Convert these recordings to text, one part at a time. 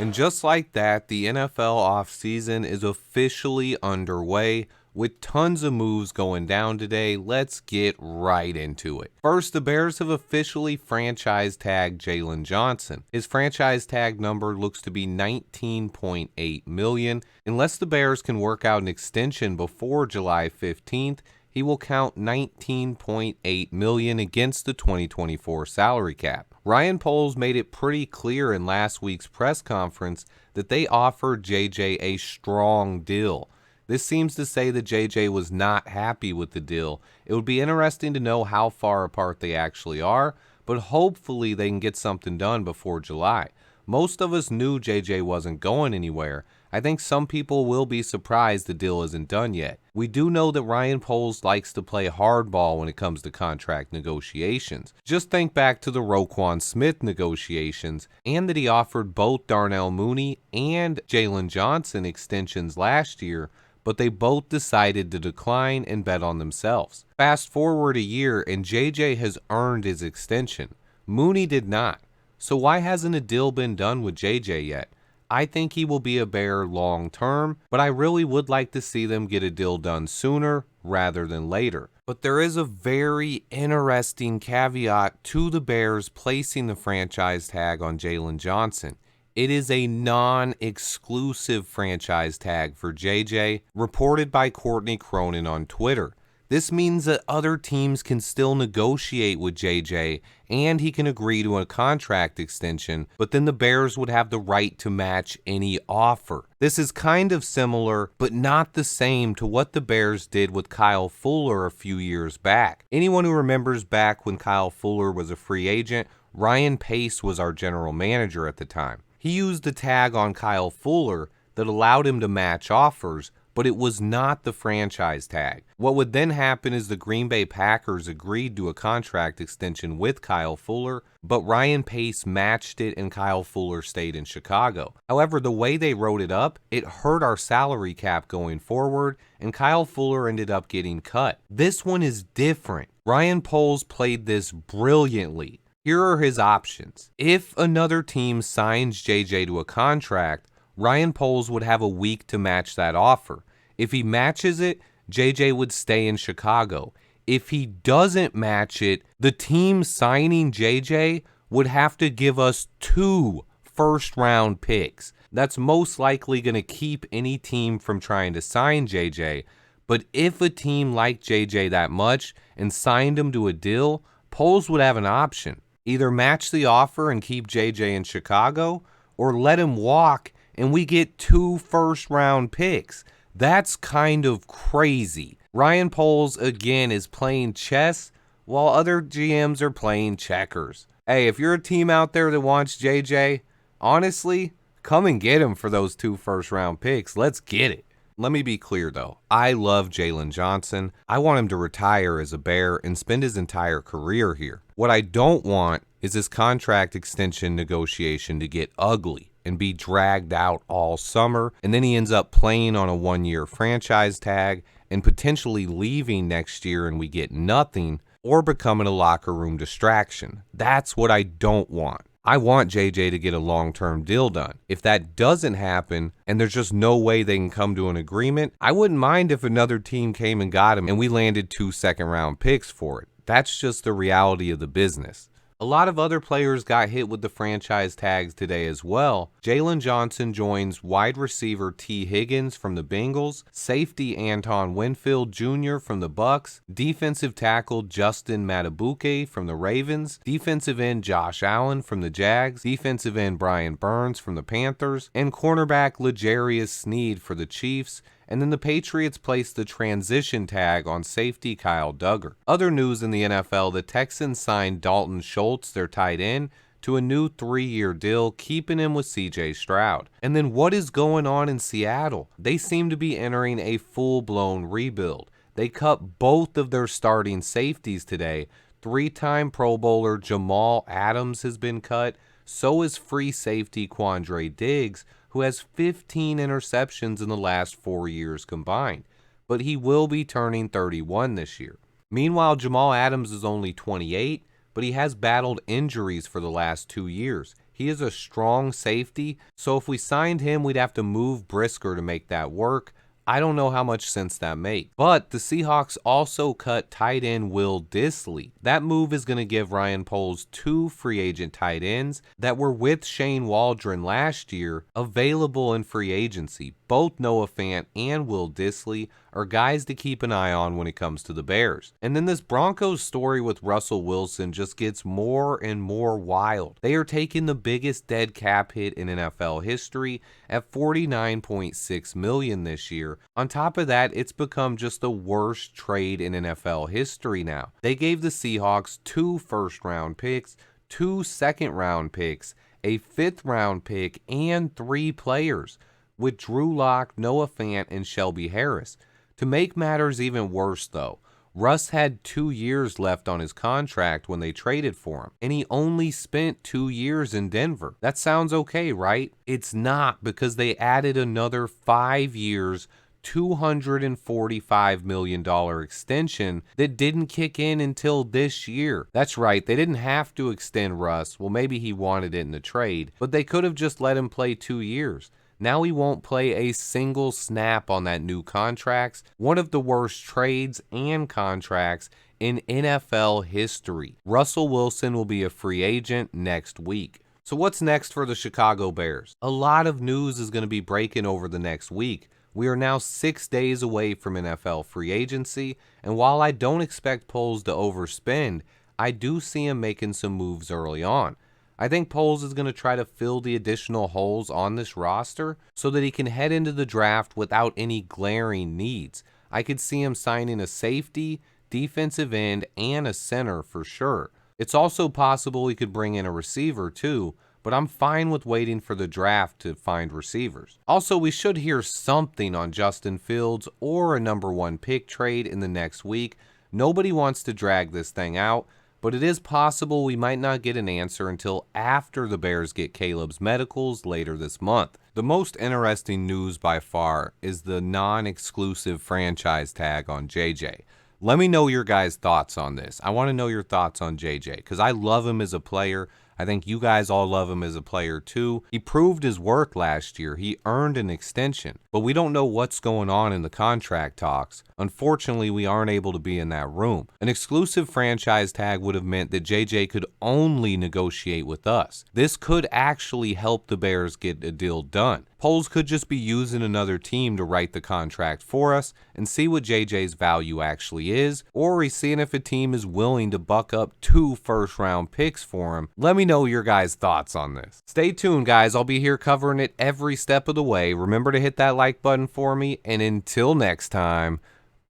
And just like that, the NFL offseason is officially underway with tons of moves going down today. Let's get right into it. First, the Bears have officially franchise tagged Jaylon Johnson. His franchise tag number looks to be $19.8 million. Unless the Bears can work out an extension before July 15th, he will count $19.8 million against the 2024 salary cap. Ryan Poles made it pretty clear in last week's press conference that they offered JJ a strong deal. This seems to say that JJ was not happy with the deal. It would be interesting to know how far apart they actually are, but hopefully they can get something done before July. Most of us knew JJ wasn't going anywhere. I think some people will be surprised the deal isn't done yet. We do know that Ryan Poles likes to play hardball when it comes to contract negotiations. Just think back to the Roquan Smith negotiations, and that he offered both Darnell Mooney and Jaylon Johnson extensions last year, but they both decided to decline and bet on themselves. Fast forward a year and JJ has earned his extension. Mooney did not. So why hasn't a deal been done with JJ yet? I think he will be a Bear long term, but I really would like to see them get a deal done sooner rather than later. But there is a very interesting caveat to the Bears placing the franchise tag on Jaylon Johnson. It is a non-exclusive franchise tag for JJ, reported by Courtney Cronin on Twitter. This means that other teams can still negotiate with JJ and he can agree to a contract extension, but then the Bears would have the right to match any offer. This is kind of similar, but not the same to what the Bears did with Kyle Fuller a few years back. Anyone who remembers back when Kyle Fuller was a free agent, Ryan Pace was our general manager at the time. He used a tag on Kyle Fuller that allowed him to match offers, but it was not the franchise tag. What would then happen is the Green Bay Packers agreed to a contract extension with Kyle Fuller, but Ryan Pace matched it and Kyle Fuller stayed in Chicago. However, the way they wrote it up, it hurt our salary cap going forward, and Kyle Fuller ended up getting cut. This one is different. Ryan Poles played this brilliantly. Here are his options. If another team signs JJ to a contract, Ryan Poles would have a week to match that offer. If he matches it, JJ would stay in Chicago. If he doesn't match it, the team signing JJ would have to give us 2 first-round picks. That's most likely going to keep any team from trying to sign JJ. But if a team liked JJ that much and signed him to a deal, Poles would have an option. Either match the offer and keep JJ in Chicago, or let him walk and we get 2 first-round picks. That's kind of crazy. Ryan Poles, again, is playing chess while other GMs are playing checkers. Hey, if you're a team out there that wants JJ, honestly, come and get him for those 2 first-round picks. Let's get it. Let me be clear, though. I love Jaylon Johnson. I want him to retire as a Bear and spend his entire career here. What I don't want is this contract extension negotiation to get ugly and be dragged out all summer, and then he ends up playing on a 1-year franchise tag and potentially leaving next year and we get nothing, or becoming a locker room distraction. That's what I don't want. I want JJ to get a long-term deal done. If that doesn't happen and there's just no way they can come to an agreement, I wouldn't mind if another team came and got him and we landed 2 second-round picks for it. That's just the reality of the business. A lot of other players got hit with the franchise tags today as well. Jaylon Johnson joins wide receiver T. Higgins from the Bengals, safety Anton Winfield Jr. from the Bucks, defensive tackle Justin Matabuke from the Ravens, defensive end Josh Allen from the Jags, defensive end Brian Burns from the Panthers, and cornerback L'Jarius Sneed for the Chiefs. And then the Patriots placed the transition tag on safety Kyle Duggar. Other news in the NFL, the Texans signed Dalton Schultz, their tight end, to a new 3-year deal, keeping him with C.J. Stroud. And then what is going on in Seattle? They seem to be entering a full-blown rebuild. They cut both of their starting safeties today. 3-time Pro Bowler Jamal Adams has been cut. So is free safety Quandre Diggs, who has 15 interceptions in the last 4 years combined. But he will be turning 31 this year. Meanwhile, Jamal Adams is only 28, but he has battled injuries for the last 2 years. He is a strong safety, so if we signed him, we'd have to move Brisker to make that work. I don't know how much sense that makes. But the Seahawks also cut tight end Will Dissly. That move is going to give Ryan Poles 2 free agent tight ends that were with Shane Waldron last year available in free agency. Both Noah Fant and Will Dissly are guys to keep an eye on when it comes to the Bears. And then this Broncos story with Russell Wilson just gets more and more wild. They are taking the biggest dead cap hit in NFL history at $49.6 million this year. On top of that, it's become just the worst trade in NFL history now. They gave the Seahawks 2 first-round picks, 2 second-round picks, a 5th-round pick, and 3 players, with Drew Lock, Noah Fant, and Shelby Harris. To make matters even worse, though, Russ had 2 years left on his contract when they traded for him, and he only spent 2 years in Denver. That sounds okay, right? It's not, because they added another 5 years, $245 million extension that didn't kick in until this year. That's right, they didn't have to extend Russ. Well, maybe he wanted it in the trade, but they could have just let him play 2 years. Now he won't play a single snap on that new contract. One of the worst trades and contracts in NFL history. Russell Wilson will be a free agent next week. So what's next for the Chicago Bears? A lot of news is going to be breaking over the next week. We are now 6 days away from NFL free agency, and while I don't expect Poles to overspend, I do see him making some moves early on. I think Poles is going to try to fill the additional holes on this roster so that he can head into the draft without any glaring needs. I could see him signing a safety, defensive end, and a center for sure. It's also possible he could bring in a receiver too, but I'm fine with waiting for the draft to find receivers. Also, we should hear something on Justin Fields or a number 1 pick trade in the next week. Nobody wants to drag this thing out, but it is possible we might not get an answer until after the Bears get Caleb's medicals later this month. The most interesting news by far is the non-exclusive franchise tag on JJ. Let me know your guys' thoughts on this. I want to know your thoughts on JJ because I love him as a player. I think you guys all love him as a player too. He proved his worth last year. He earned an extension, but we don't know what's going on in the contract talks. Unfortunately, we aren't able to be in that room. An exclusive franchise tag would have meant that JJ could only negotiate with us. This could actually help the Bears get a deal done. Poles could just be using another team to write the contract for us and see what JJ's value actually is, or he's seeing if a team is willing to buck up 2 first-round picks for him. Let me know your guys' thoughts on this. Stay tuned, guys. I'll be here covering it every step of the way. Remember to hit that like button for me, and until next time,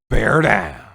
bear down.